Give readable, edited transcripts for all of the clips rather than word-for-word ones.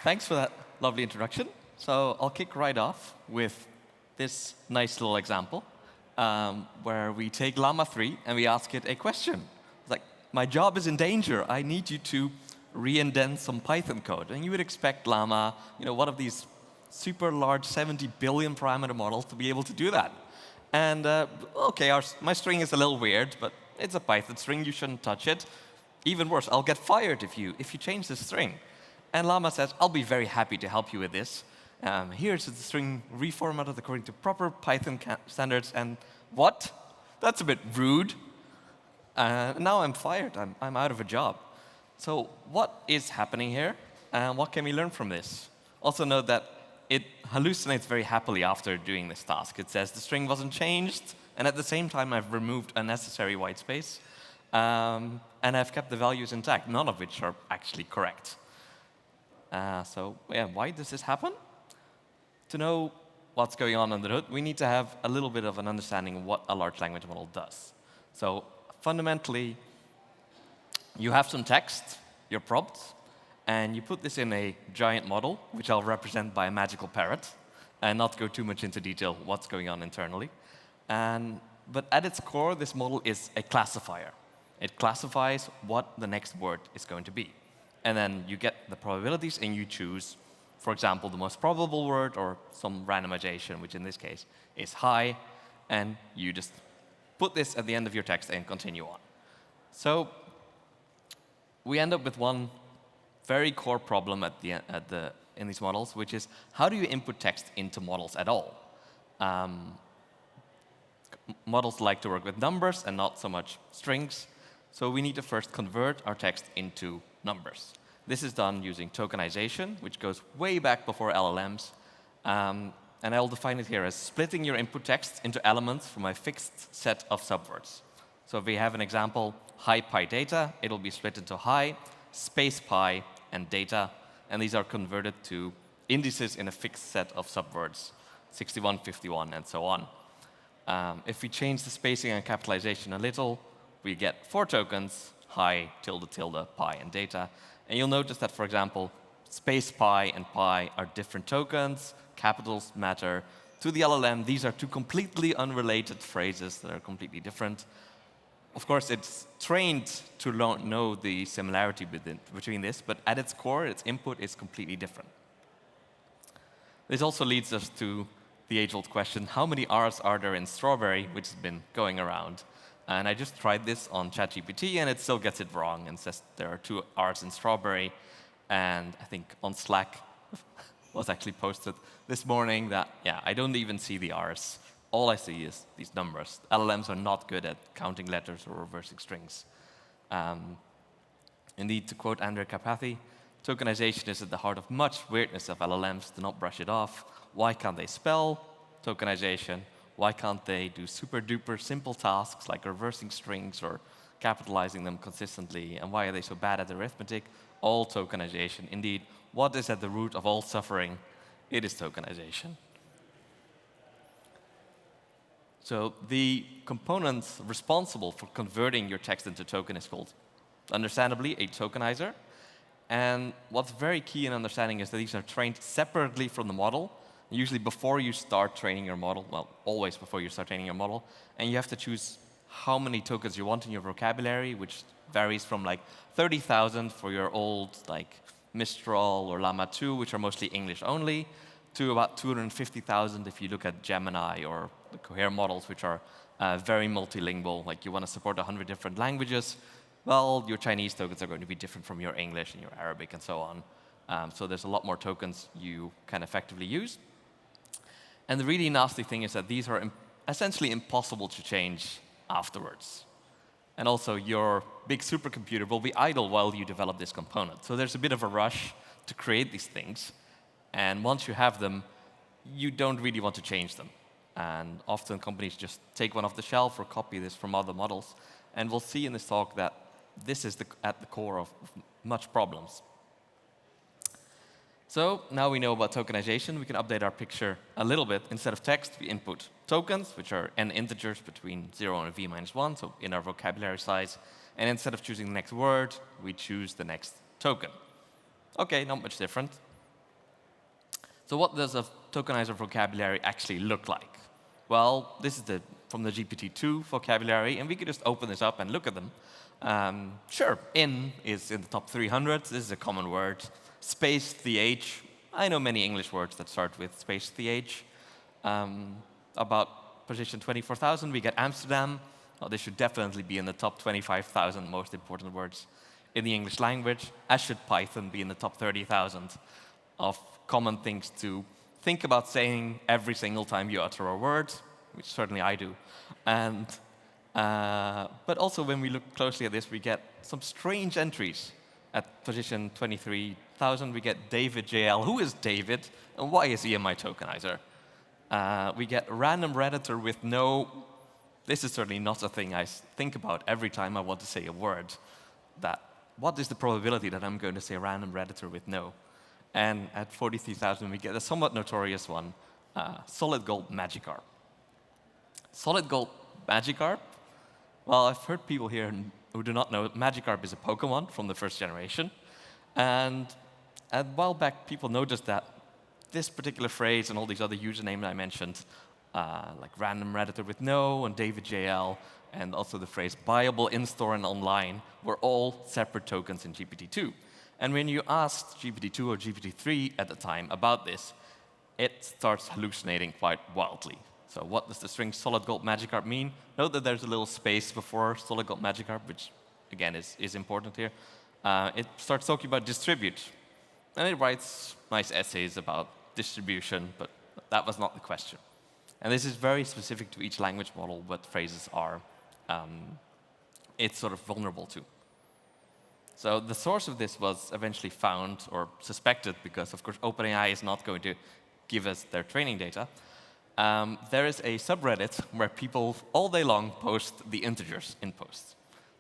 Thanks for that lovely introduction. So I'll kick right off with this nice little example where we take Llama 3 and we ask it a question. It's like, my job is in danger. I need you to re-indent some Python code. And you would expect Llama, one of these super large 70 billion parameter models to be able to do that. And OK, my string is a little weird, but it's a Python string. You shouldn't touch it. Even worse, I'll get fired if you change the string. And Llama says, I'll be very happy to help you with this. Here's the string reformatted according to proper Python standards. And what? That's a bit rude. Now I'm fired. I'm out of a job. So what is happening here? And what can we learn from this? Also note that it hallucinates very happily after doing this task. It says the string wasn't changed. And at the same time, I've removed unnecessary white space. And I've kept the values intact, none of which are actually correct. So yeah, why does this happen? To know what's going on under the hood, we need to have a little bit of an understanding of what a large language model does. So fundamentally, you have some text, your prompt, and you put this in a giant model, which I'll represent by a magical parrot, and not go too much into detail what's going on internally. But at its core, this model is a classifier. It classifies what the next word is going to be. And then you get the probabilities, and you choose, for example, the most probable word or some randomization, which in this case is high. And you just put this at the end of your text and continue on. So we end up with one very core problem in these models, which is how do you input text into models at all? Models like to work with numbers and not so much strings. So we need to first convert our text into numbers. This is done using tokenization, which goes way back before LLMs. And I'll define it here as splitting your input text into elements from a fixed set of subwords. So if we have an example, high PyData, it'll be split into high, space Pi, and data. And these are converted to indices in a fixed set of subwords, 61, 51, and so on. If we change the spacing and capitalization a little, we get 4 tokens, high, tilde, tilde, pi, and data. And you'll notice that, for example, space pi and pi are different tokens. Capitals matter. To the LLM, these are two completely unrelated phrases that are completely different. Of course, it's trained to know the similarity between this, but at its core, its input is completely different. This also leads us to the age-old question, how many R's are there in strawberry, which has been going around? And I just tried this on ChatGPT, and it still gets it wrong and says there are 2 R's in strawberry. And I think on Slack was actually posted this morning that, yeah, I don't even see the R's. All I see is these numbers. LLMs are not good at counting letters or reversing strings. Indeed, to quote Andrea Carpathy, tokenization is at the heart of much weirdness of LLMs. Do not brush it off. Why can't they spell tokenization? Why can't they do super-duper simple tasks like reversing strings or capitalizing them consistently? And why are they so bad at arithmetic? All tokenization. Indeed, what is at the root of all suffering? It is tokenization. So the component responsible for converting your text into token is called, understandably, a tokenizer. And what's very key in understanding is that these are trained separately from the model, usually before you start training your model, well, always before you start training your model. And you have to choose how many tokens you want in your vocabulary, which varies from like 30,000 for your old like Mistral or Llama 2, which are mostly English only, to about 250,000 if you look at Gemini or the Cohere models, which are very multilingual. Like you want to support 100 different languages. Well, your Chinese tokens are going to be different from your English and your Arabic and so on. So there's a lot more tokens you can effectively use. And the really nasty thing is that these are essentially impossible to change afterwards. And also, your big supercomputer will be idle while you develop this component. So there's a bit of a rush to create these things. And once you have them, you don't really want to change them. And often companies just take one off the shelf or copy this from other models. And we'll see in this talk that this is at the core of much problems. So now we know about tokenization. We can update our picture a little bit. Instead of text, we input tokens, which are n integers between 0 and v-1, so in our vocabulary size. And instead of choosing the next word, we choose the next token. OK, not much different. So what does a tokenizer vocabulary actually look like? Well, this is from the GPT-2 vocabulary, and we could just open this up and look at them. Sure, in is in the top 300. This is a common word. Space, th. I know many English words that start with space, th. About position 24,000, we get Amsterdam. Well, this should definitely be in the top 25,000 most important words in the English language, as should Python be in the top 30,000 of common things to think about saying every single time you utter a word, which certainly I do. But also when we look closely at this, we get some strange entries. At position 23,000, we get David JL. Who is David, and why is he in my tokenizer? We get random redditor with no. This is certainly not a thing I think about every time I want to say a word. What is the probability that I'm going to say random redditor with no? And at 43,000, we get a somewhat notorious one, solid gold Magikarp. Solid gold Magikarp? Well, I've heard people here who do not know Magikarp is a Pokemon from the first generation. And a while back, people noticed that this particular phrase and all these other usernames I mentioned, like random redditor with no and David JL, and also the phrase buyable in-store and online, were all separate tokens in GPT-2. And when you asked GPT-2 or GPT-3 at the time about this, it starts hallucinating quite wildly. So what does the string solid gold Magikarp mean? Note that there's a little space before solid gold Magikarp, which again is important here. It starts talking about distribute. And it writes nice essays about distribution, but that was not the question. And this is very specific to each language model, what phrases are it's sort of vulnerable to. So the source of this was eventually found or suspected because, of course, OpenAI is not going to give us their training data. There is a subreddit where people all day long post the integers in posts.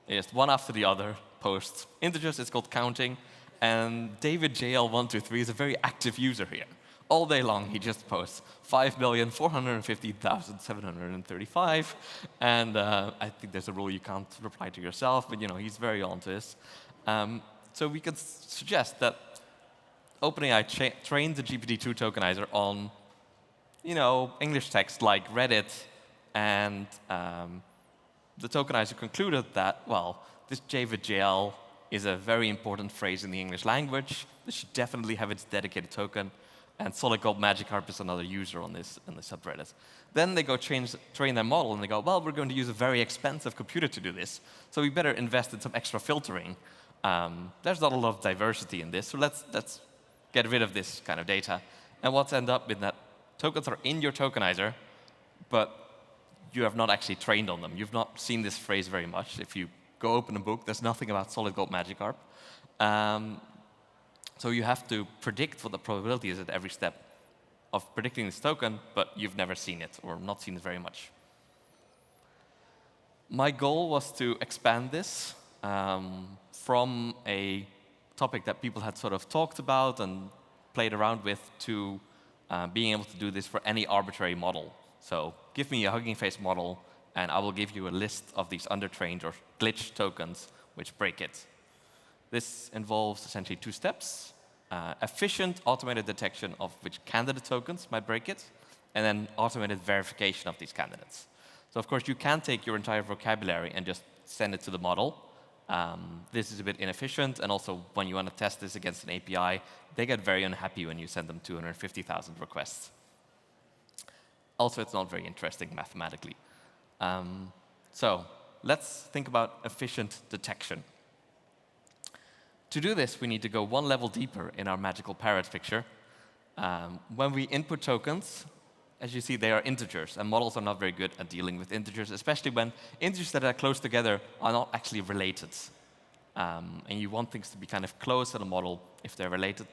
Just one after the other posts integers. It's called counting. And David JL123 is a very active user here. All day long, he just posts 5,450,735. And I think there's a rule you can't reply to yourself, but he's very on to this. So we could suggest that OpenAI trained the GPT-2 tokenizer on English text like Reddit, and the tokenizer concluded that, well, this David JL is a very important phrase in the English language. This should definitely have its dedicated token. And solid gold Magikarp is another user on this subreddit. Then they go train their model, and they go, well, we're going to use a very expensive computer to do this, so we better invest in some extra filtering. There's not a lot of diversity in this, so let's get rid of this kind of data. And what's end up with that tokens are in your tokenizer, but you have not actually trained on them. You've not seen this phrase very much. If you go open a book, there's nothing about solid gold Magikarp. So you have to predict what the probability is at every step of predicting this token, but you've never seen it or not seen it very much. My goal was to expand this from a topic that people had sort of talked about and played around with to being able to do this for any arbitrary model. So give me a Hugging Face model, and I will give you a list of these undertrained or glitch tokens which break it. This involves essentially two steps. Efficient automated detection of which candidate tokens might break it, and then automated verification of these candidates. So of course, you can take your entire vocabulary and just send it to the model. This is a bit inefficient, and also when you want to test this against an API, they get very unhappy when you send them 250,000 requests. Also, it's not very interesting mathematically. So let's think about efficient detection. To do this, we need to go one level deeper in our magical parrot picture. When we input tokens, as you see, they are integers, and models are not very good at dealing with integers, especially when integers that are close together are not actually related. And you want things to be kind of close in a model if they're related.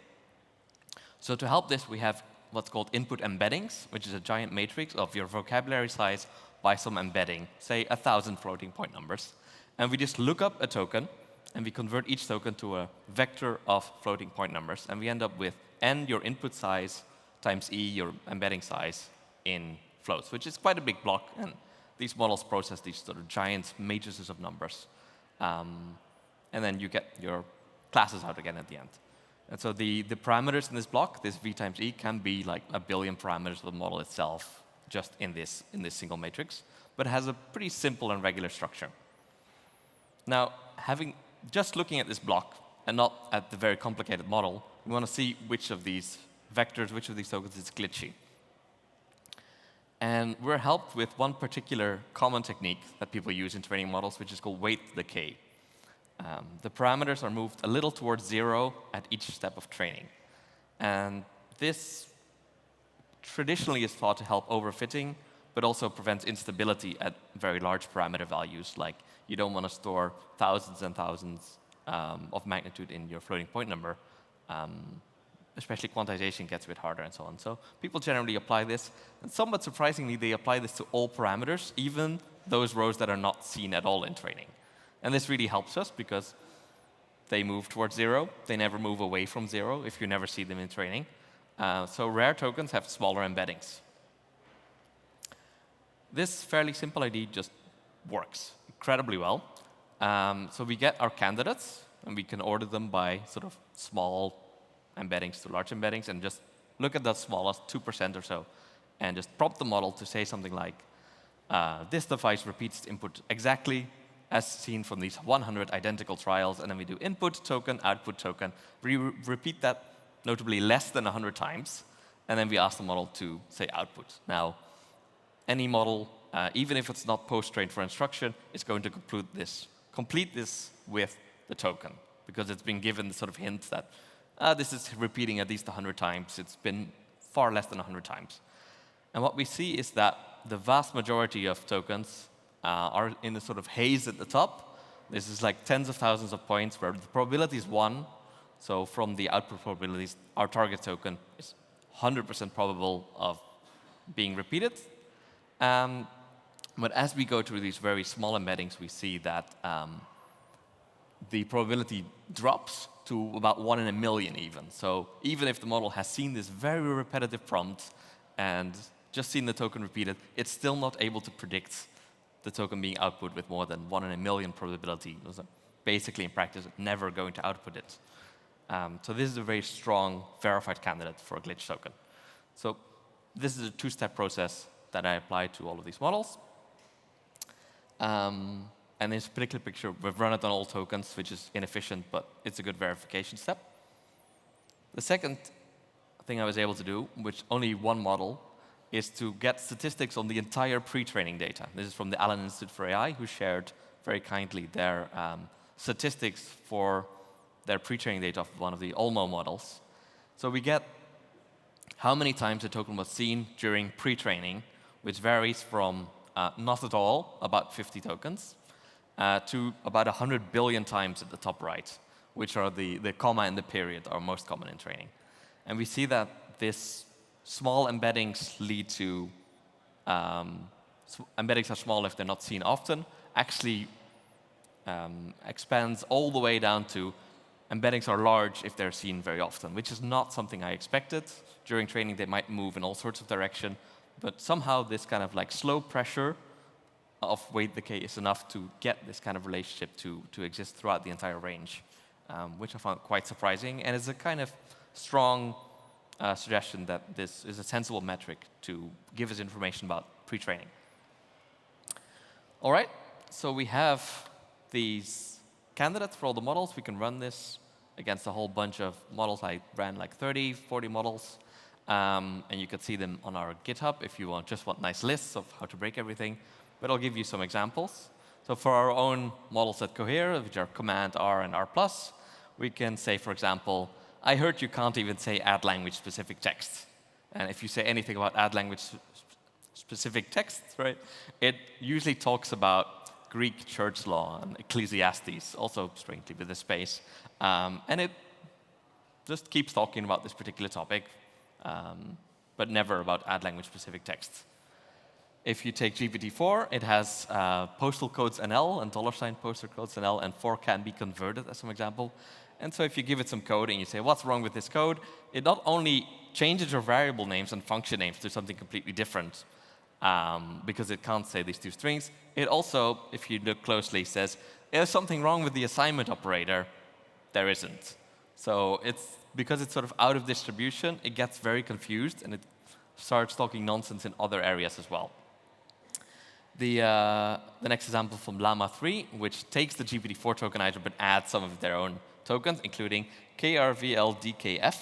So to help this, we have what's called input embeddings, which is a giant matrix of your vocabulary size by some embedding, say 1,000 floating point numbers. And we just look up a token, and we convert each token to a vector of floating point numbers, and we end up with n, your input size, times e, your embedding size, in floats, which is quite a big block, and these models process these sort of giant matrices of numbers. And then you get your classes out again at the end. And so the parameters in this block, this v times e, can be like a billion parameters of the model itself, just in this single matrix, but it has a pretty simple and regular structure. Now, just looking at this block and not at the very complicated model, we want to see which of these vectors, which of these tokens is glitchy. And we're helped with one particular common technique that people use in training models, which is called weight decay. The parameters are moved a little towards 0 at each step of training. And this traditionally is thought to help overfitting, but also prevents instability at very large parameter values. Like, you don't want to store thousands and thousands of magnitude in your floating point number. Especially quantization gets a bit harder and so on. So people generally apply this. And somewhat surprisingly, they apply this to all parameters, even those rows that are not seen at all in training. And this really helps us because they move towards 0. They never move away from 0 if you never see them in training. So rare tokens have smaller embeddings. This fairly simple idea just works incredibly well. So we get our candidates, and we can order them by sort of small embeddings to large embeddings, and just look at the smallest 2% or so, and just prompt the model to say something like, this device repeats input exactly as seen from these 100 identical trials, and then we do input token, output token. We repeat that notably less than 100 times, and then we ask the model to say output. Now, any model, even if it's not post-trained for instruction, is going to complete this with the token, because it's been given the sort of hint that this is repeating at least 100 times. It's been far less than 100 times. And what we see is that the vast majority of tokens are in a sort of haze at the top. This is like tens of thousands of points where the probability is 1. So from the output probabilities, our target token is 100% probable of being repeated. But as we go through these very small embeddings, we see that the probability drops to about 1 in a million even. So even if the model has seen this very repetitive prompt and just seen the token repeated, it's still not able to predict the token being output with more than 1 in a million probability. So basically, in practice, never going to output it. So this is a very strong verified candidate for a glitch token. So this is a two-step process that I apply to all of these models. And in this particular picture, we've run it on all tokens, which is inefficient, but it's a good verification step. The second thing I was able to do, which only one model, is to get statistics on the entire pre-training data. This is from the Allen Institute for AI, who shared very kindly their statistics for their pre-training data of one of the Olmo models. So we get how many times a token was seen during pre-training, which varies from not at all, about 50 tokens, to about 100 billion times at the top right, which are the comma and the period are most common in training. And we see that this small embeddings lead to embeddings are small if they're not seen often, actually expands all the way down to embeddings are large if they're seen very often, which is not something I expected. During training, they might move in all sorts of direction, but somehow this kind of like slow pressure of weight decay is enough to get this kind of relationship to exist throughout the entire range, which I found quite surprising, and is a kind of strong suggestion that this is a sensible metric to give us information about pre-training. All right, so we have these candidates for all the models. We can run this against a whole bunch of models. I ran like 30, 40 models, and you can see them on our GitHub if you just want nice lists of how to break everything. But I'll give you some examples. So for our own models that cohere, which are command R and R+, we can say, for example, I heard you can't even say add language-specific text. And if you say anything about add language-specific text, right, it usually talks about Greek church law and Ecclesiastes, also strangely with a space. And it just keeps talking about this particular topic, but never about add language-specific text. If you take GPT-4, it has postal codes NL and $ postal codes NL, and 4 can be converted as an example. And so if you give it some code and you say, what's wrong with this code? It not only changes your variable names and function names to something completely different, because it can't say these two strings. It also, if you look closely, says, there's something wrong with the assignment operator. There isn't. So because it's sort of out of distribution, it gets very confused, and it starts talking nonsense in other areas as well. The next example from Llama 3, which takes the GPT-4 tokenizer but adds some of their own tokens, including KRVLDKF.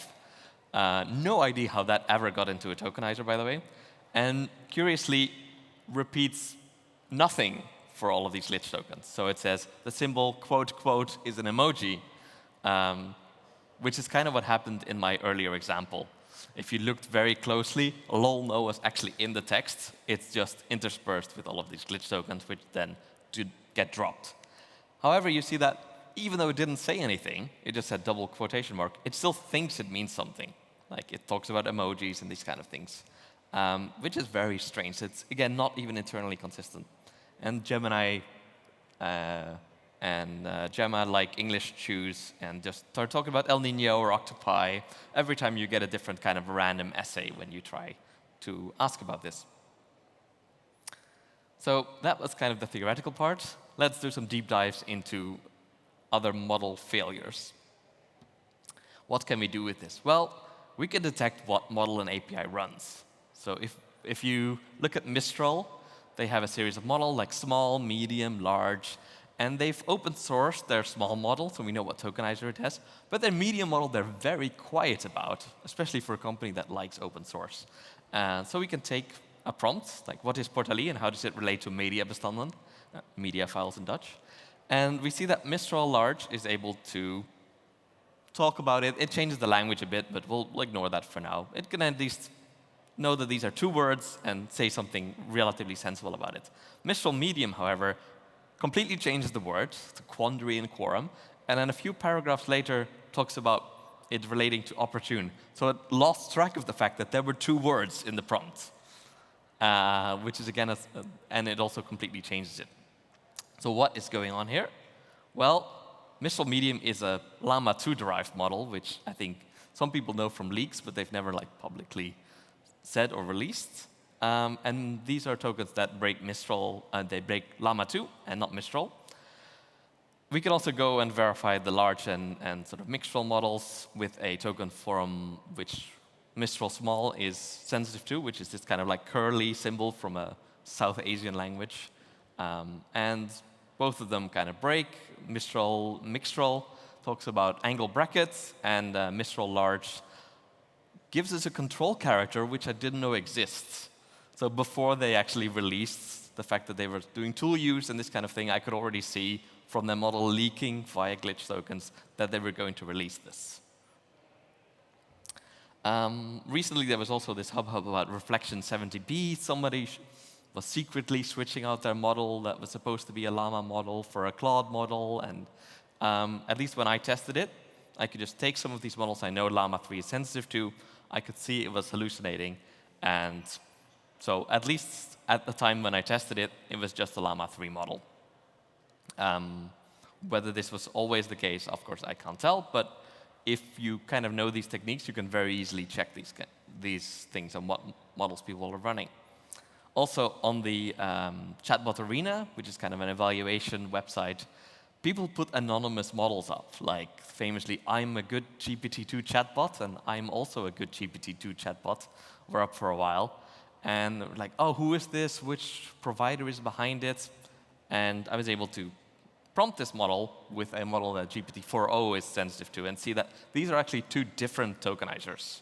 No idea how that ever got into a tokenizer, by the way. And curiously, repeats nothing for all of these glitch tokens. So it says the symbol quote quote is an emoji, which is kind of what happened in my earlier example. If you looked very closely, lol no was actually in the text. It's just interspersed with all of these glitch tokens, which then get dropped. However, you see that even though it didn't say anything, it just said double quotation mark, it still thinks it means something. Like it talks about emojis and these kind of things, which is very strange. It's, again, not even internally consistent. And Gemini Gemma like English choose and just start talking about El Nino or octopi every time you get a different kind of random essay when you try to ask about this. So that was kind of the theoretical part. Let's do some deep dives into other model failures. What can we do with this? Well, we can detect what model an API runs. So if you look at Mistral, they have a series of models like small, medium, large, and they've open sourced their small model, so we know what tokenizer it has. But their medium model, they're very quiet about, especially for a company that likes open source. So we can take a prompt, like what is Portalie and how does it relate to mediabestanden, media files in Dutch. And we see that Mistral Large is able to talk about it. It changes the language a bit, but we'll ignore that for now. It can at least know that these are 2 words and say something relatively sensible about it. Mistral Medium, however, completely changes the words to quandary and quorum, and then a few paragraphs later talks about it relating to opportune. So it lost track of the fact that there were 2 words in the prompt, which is again, and it also completely changes it. So what is going on here? Well, Mistral Medium is a Llama 2 derived model, which I think some people know from leaks, but they've never publicly said or released. And these are tokens that break Mistral, they break Llama 2 and not Mistral. We can also go and verify the large and sort of Mixtral models with a token from which Mistral small is sensitive to, which is this kind of like curly symbol from a South Asian language. And both of them kind of break. Mixtral talks about angle brackets, and Mistral large gives us a control character which I didn't know exists. So before they actually released the fact that they were doing tool use and this kind of thing, I could already see from their model leaking via glitch tokens that they were going to release this. Recently, there was also this hubbub about Reflection 70B. Somebody was secretly switching out their model that was supposed to be a Llama model for a Claude model. And at least when I tested it, I could just take some of these models I know Llama 3 is sensitive to. I could see it was hallucinating. And so at least at the time when I tested it, it was just a Llama 3 model. Whether this was always the case, of course, I can't tell. But if you kind of know these techniques, you can very easily check these things and what models people are running. Also, on the Chatbot Arena, which is kind of an evaluation website, people put anonymous models up, like famously, I'm a good GPT-2 chatbot, and I'm also a good GPT-2 chatbot. We're up for a while. And like, oh, who is this? Which provider is behind it? And I was able to prompt this model with a model that GPT-4o is sensitive to and see that these are actually 2 different tokenizers.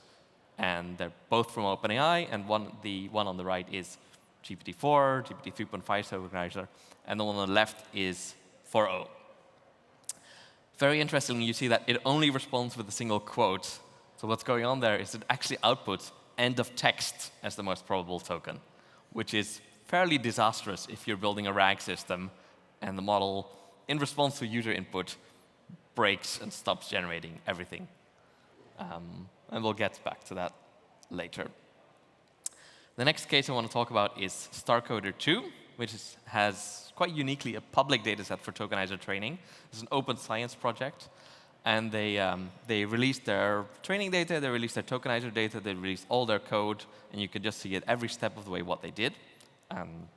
And they're both from OpenAI, and the one on the right is GPT-4, GPT-3.5 tokenizer, and the one on the left is 4o. Very interestingly, you see that it only responds with a single quote. So what's going on there is it actually outputs end of text as the most probable token, which is fairly disastrous if you're building a RAG system and the model, in response to user input, breaks and stops generating everything. And we'll get back to that later. The next case I want to talk about is StarCoder 2, which has quite uniquely a public dataset for tokenizer training. It's an open science project. And they released their training data, they released their tokenizer data, they released all their code, and you can just see at every step of the way what they did. And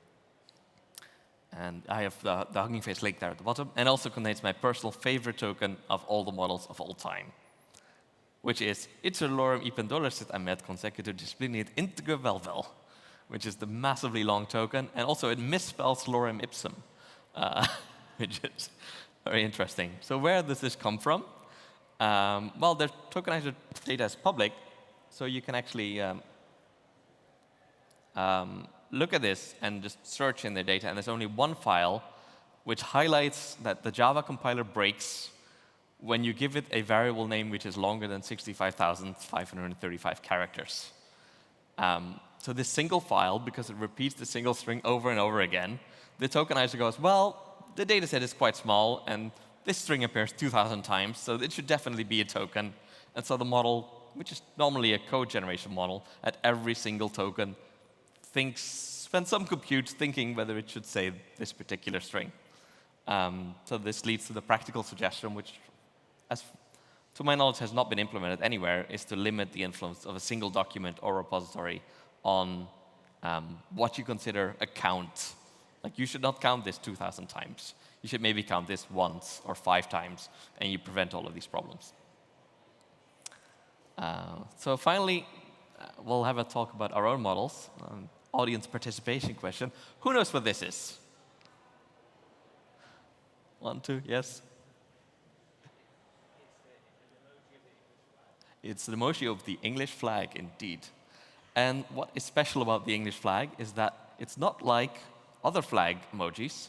I have the Hugging Face link there at the bottom, and also contains my personal favorite token of all the models of all time. which is iter lorem ipem dolorsit amet consecutor disciplineat integer vel, which is the massively long token, and also it misspells lorem ipsum, which is very interesting. So where does this come from? Well, the tokenizer data is public, so you can actually look at this and just search in the data, and there's only one file which highlights that the Java compiler breaks when you give it a variable name which is longer than 65,535 characters. So this single file, because it repeats the single string over and over again, the tokenizer goes, well, the data set is quite small, and this string appears 2,000 times, so it should definitely be a token. And so the model, which is normally a code generation model, at every single token spends some compute thinking whether it should say this particular string. So this leads to the practical suggestion, which, as to my knowledge, has not been implemented anywhere, is to limit the influence of a single document or repository on what you consider a count. Like, you should not count this 2,000 times. You should maybe count this once or 5 times, and you prevent all of these problems. So finally, we'll have a talk about our own models. Audience participation question. Who knows what this is? 1, 2, yes? It's the emoji of the English flag, indeed. And what is special about the English flag is that it's not like other flag emojis,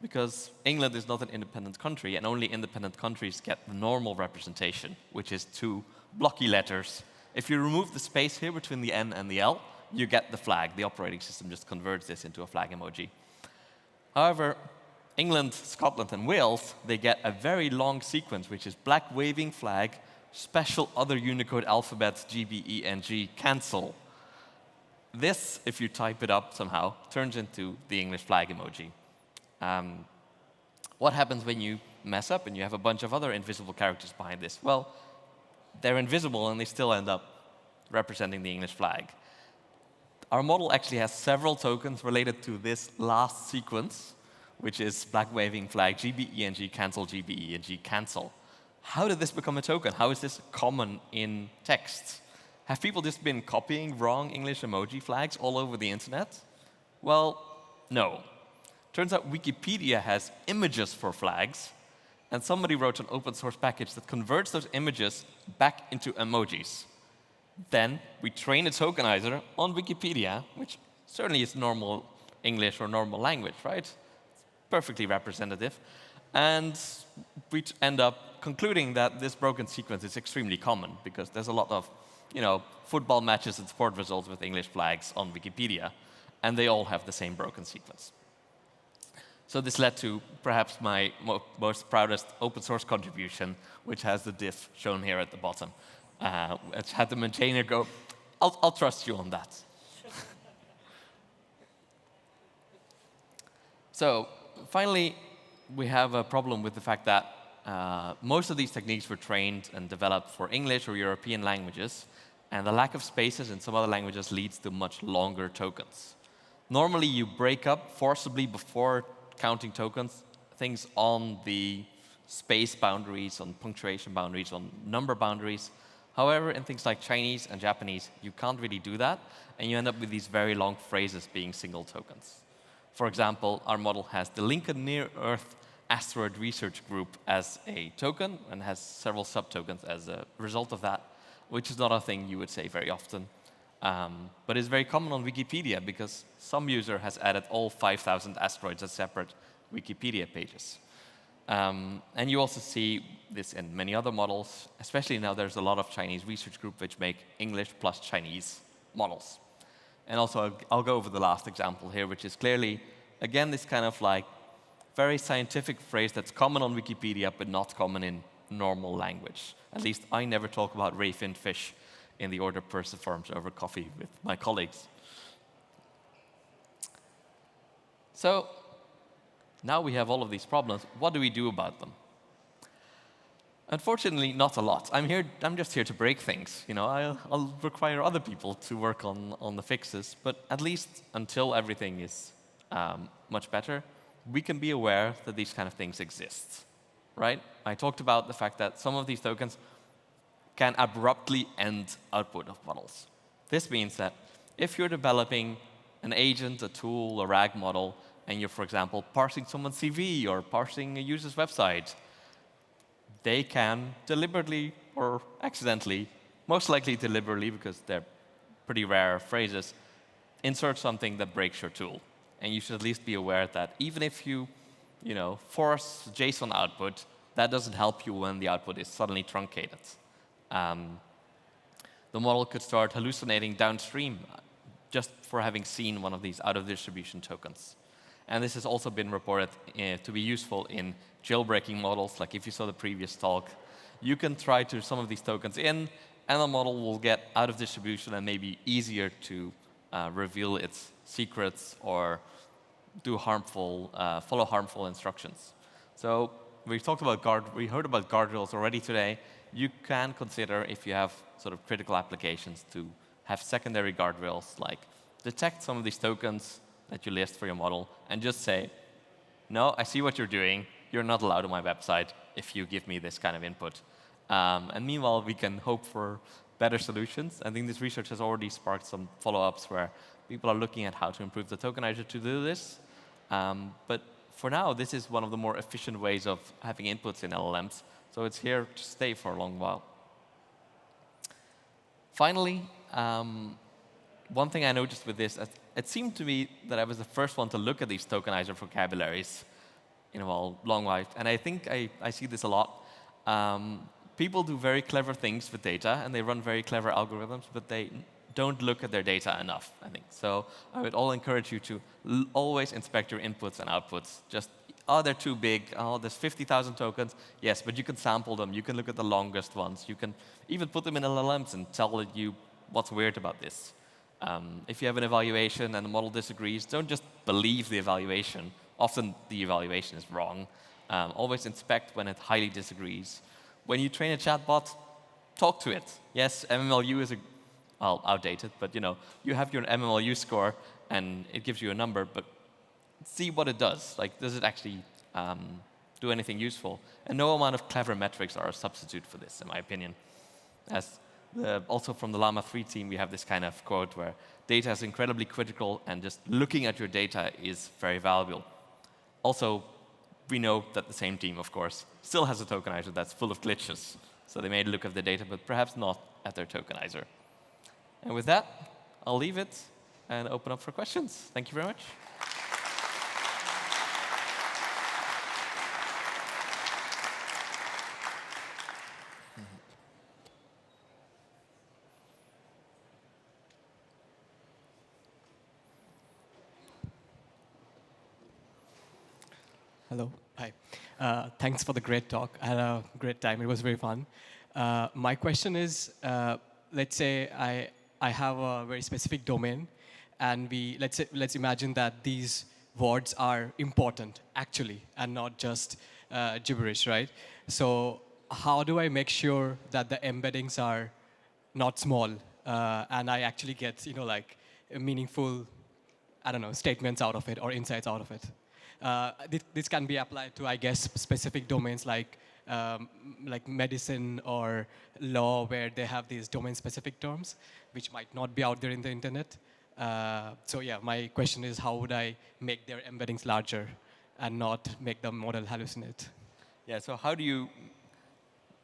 because England is not an independent country, and only independent countries get the normal representation, which is 2 blocky letters. If you remove the space here between the N and the L, you get the flag. The operating system just converts this into a flag emoji. However, England, Scotland, and Wales, they get a very long sequence, which is black waving flag, special other Unicode alphabets, G, B, E, and G, cancel. This, if you type it up somehow, turns into the English flag emoji. What happens when you mess up and you have a bunch of other invisible characters behind this? Well, they're invisible and they still end up representing the English flag. Our model actually has several tokens related to this last sequence, which is black waving flag, GBENG, cancel, GBENG, cancel. How did this become a token? How is this common in text? Have people just been copying wrong English emoji flags all over the internet? Well, no. Turns out Wikipedia has images for flags, and somebody wrote an open source package that converts those images back into emojis. Then we train a tokenizer on Wikipedia, which certainly is normal English or normal language, right? It's perfectly representative. And we end up concluding that this broken sequence is extremely common, because there's a lot of football matches and sport results with English flags on Wikipedia, and they all have the same broken sequence. So this led to perhaps my most proudest open source contribution, which has the diff shown here at the bottom. Which had the maintainer go, I'll trust you on that. So finally, we have a problem with the fact that most of these techniques were trained and developed for English or European languages, and the lack of spaces in some other languages leads to much longer tokens. Normally, you break up forcibly before counting tokens, things on the space boundaries, on punctuation boundaries, on number boundaries. However, in things like Chinese and Japanese, you can't really do that, and you end up with these very long phrases being single tokens. For example, our model has the Lincoln Near-Earth Asteroid Research Group as a token and has several subtokens as a result of that, which is not a thing you would say very often. But it's very common on Wikipedia because some user has added all 5,000 asteroids as separate Wikipedia pages. And you also see this in many other models, especially now there's a lot of Chinese research groups which make English plus Chinese models. And also, I'll go over the last example here, which is clearly, again, this kind of like very scientific phrase that's common on Wikipedia, but not common in normal language. At least I never talk about ray-finned fish in the order persiforms over coffee with my colleagues. So now we have all of these problems. What do we do about them? Unfortunately, not a lot. I'm just here to break things. I'll require other people to work on the fixes, but at least until everything is much better, we can be aware that these kind of things exist, right? I talked about the fact that some of these tokens can abruptly end output of models. This means that if you're developing an agent, a tool, a RAG model, and you're, for example, parsing someone's CV or parsing a user's website, they can deliberately or accidentally, most likely deliberately because they're pretty rare phrases, insert something that breaks your tool. And you should at least be aware that even if you force JSON output, that doesn't help you when the output is suddenly truncated. The model could start hallucinating downstream just for having seen one of these out-of-distribution tokens. And this has also been reported to be useful in jailbreaking models. Like if you saw the previous talk, you can try to some of these tokens in, and the model will get out of distribution and maybe easier to reveal its secrets or do follow harmful instructions. So we heard about guardrails already today. You can consider, if you have sort of critical applications, to have secondary guardrails, like detect some of these tokens that you list for your model and just say, no, I see what you're doing. You're not allowed on my website if you give me this kind of input. And meanwhile, we can hope for better solutions. I think this research has already sparked some follow-ups where people are looking at how to improve the tokenizer to do this. But for now, this is one of the more efficient ways of having inputs in LLMs. So it's here to stay for a long while. Finally, one thing I noticed with this, it seemed to me that I was the first one to look at these tokenizer vocabularies in a long while. And I think I see this a lot. People do very clever things with data, and they run very clever algorithms, but they don't look at their data enough, I think. So I would all encourage you to always inspect your inputs and outputs. Just, oh, they're too big. Oh, there's 50,000 tokens. Yes, but you can sample them. You can look at the longest ones. You can even put them in LLMs and tell you what's weird about this. If you have an evaluation and the model disagrees, don't just believe the evaluation. Often the evaluation is wrong. Always inspect when it highly disagrees. When you train a chatbot, talk to it. Yes, MMLU is outdated, but you have your MMLU score and it gives you a number, but see what it does. Like, does it actually do anything useful? And no amount of clever metrics are a substitute for this, in my opinion. Also from the Llama 3 team, we have this kind of quote where data is incredibly critical and just looking at your data is very valuable. Also, we know that the same team, of course, still has a tokenizer that's full of glitches. So they may look at the data, but perhaps not at their tokenizer. And with that, I'll leave it and open up for questions. Thank you very much. Hello. Hi. Thanks for the great talk. I had a great time. It was very fun. My question is, let's say I have a very specific domain, and let's imagine that these words are important, actually, and not just gibberish, right? So how do I make sure that the embeddings are not small, and I actually get, like meaningful, I don't know, statements out of it or insights out of it? This can be applied to, I guess, specific domains like medicine or law, where they have these domain-specific terms, which might not be out there in the internet. So yeah, my question is, how would I make their embeddings larger and not make the model hallucinate? Yeah, so how do you,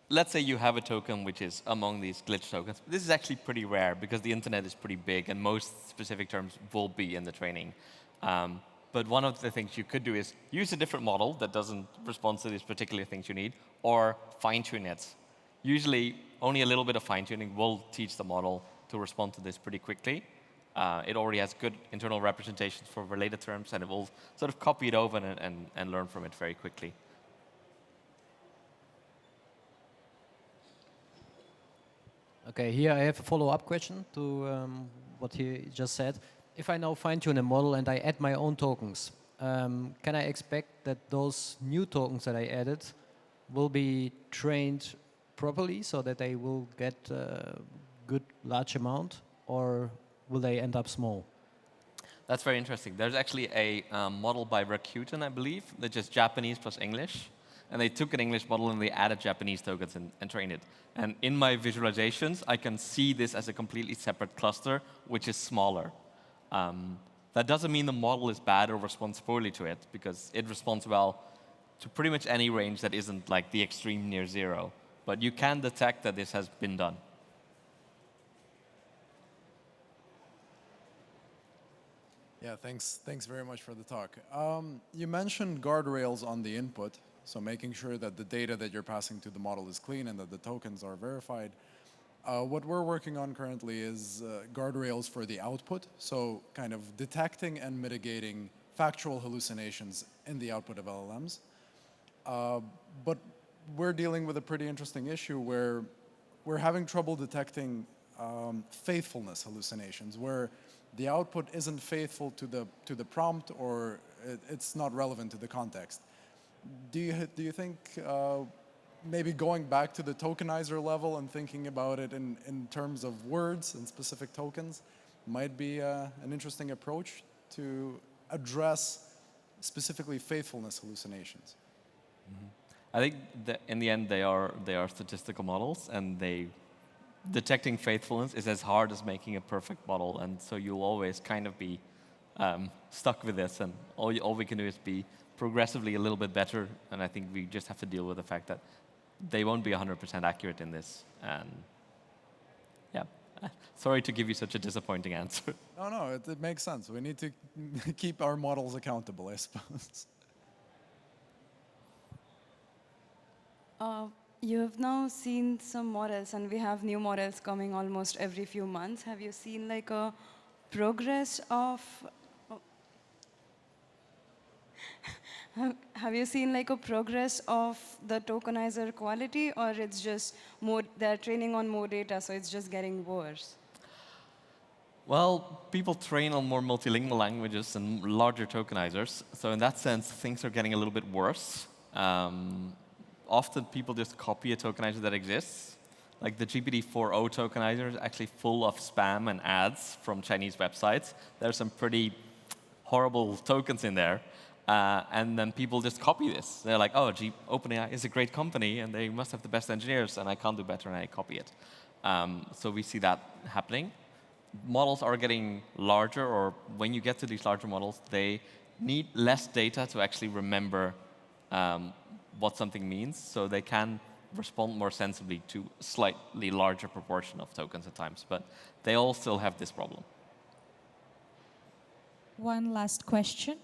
let's say you have a token which is among these glitch tokens. This is actually pretty rare because the internet is pretty big and most specific terms will be in the training. But one of the things you could do is use a different model that doesn't respond to these particular things you need, or fine-tune it. Usually, only a little bit of fine-tuning will teach the model to respond to this pretty quickly. It already has good internal representations for related terms, and it will sort of copy it over and learn from it very quickly. Okay, here I have a follow-up question to what he just said. If I now fine-tune a model and I add my own tokens, can I expect that those new tokens that I added will be trained properly so that they will get a good large amount, or will they end up small? That's very interesting. There's actually a model by Rakuten, I believe, that's just Japanese plus English. And they took an English model and they added Japanese tokens and trained it. And in my visualizations, I can see this as a completely separate cluster, which is smaller. That doesn't mean the model is bad or responds poorly to it, because it responds well to pretty much any range that isn't like the extreme near zero. But you can detect that this has been done. Yeah, thanks very much for the talk. You mentioned guardrails on the input, so making sure that the data that you're passing to the model is clean and that the tokens are verified. What we're working on currently is guardrails for the output, so kind of detecting and mitigating factual hallucinations in the output of LLMs. But we're dealing with a pretty interesting issue where we're having trouble detecting faithfulness hallucinations, where the output isn't faithful to the prompt, or it's not relevant to the context. Do you think maybe going back to the tokenizer level and thinking about it in terms of words and specific tokens might be an interesting approach to address specifically faithfulness hallucinations? Mm-hmm. I think that in the end they are statistical models, and detecting faithfulness is as hard as making a perfect model, and so you'll always kind of be stuck with this, and all we can do is be progressively a little bit better, and I think we just have to deal with the fact that they won't be 100% accurate in this, and yeah. Sorry to give you such a disappointing answer. No, it makes sense. We need to keep our models accountable, I suppose. You have now seen some models, and we have new models coming almost every few months. Have you seen like a progress of have you seen like a progress of the tokenizer quality, or it's just more, they're training on more data, so it's just getting worse? Well, people train on more multilingual languages and larger tokenizers, so in that sense, things are getting a little bit worse. Often people just copy a tokenizer that exists. Like the GPT-4o tokenizer is actually full of spam and ads from Chinese websites. There's some pretty horrible tokens in there. And then people just copy this. They're like, oh, gee, OpenAI is a great company, and they must have the best engineers, and I can't do better, and I copy it. So we see that happening. Models are getting larger, or when you get to these larger models, they need less data to actually remember what something means, so they can respond more sensibly to a slightly larger proportion of tokens at times, but they all still have this problem. One last question.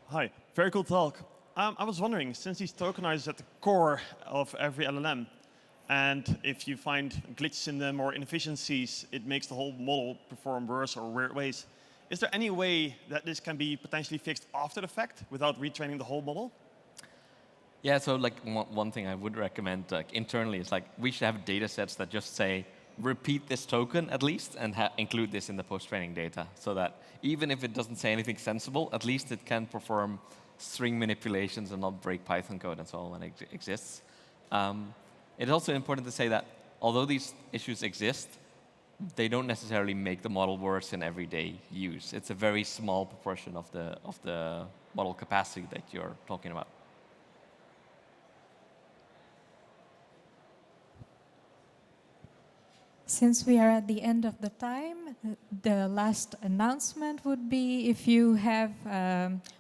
Hi, very cool talk. I was wondering, since these tokenizers at the core of every LLM, and if you find glitches in them or inefficiencies, it makes the whole model perform worse or weird ways. Is there any way that this can be potentially fixed after the fact without retraining the whole model? Yeah, so like one thing I would recommend internally is like we should have data sets that just say, repeat this token at least and include this in the post-training data, so that even if it doesn't say anything sensible, at least it can perform string manipulations and not break Python code and so on when it exists. It's also important to say that although these issues exist, they don't necessarily make the model worse in everyday use. It's a very small proportion of the model capacity that you're talking about. Since we are at the end of the time, the last announcement would be if you have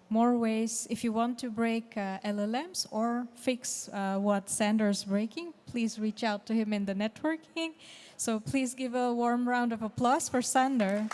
more ways, if you want to break LLMs or fix what Sander's breaking, please reach out to him in the networking. So please give a warm round of applause for Sander.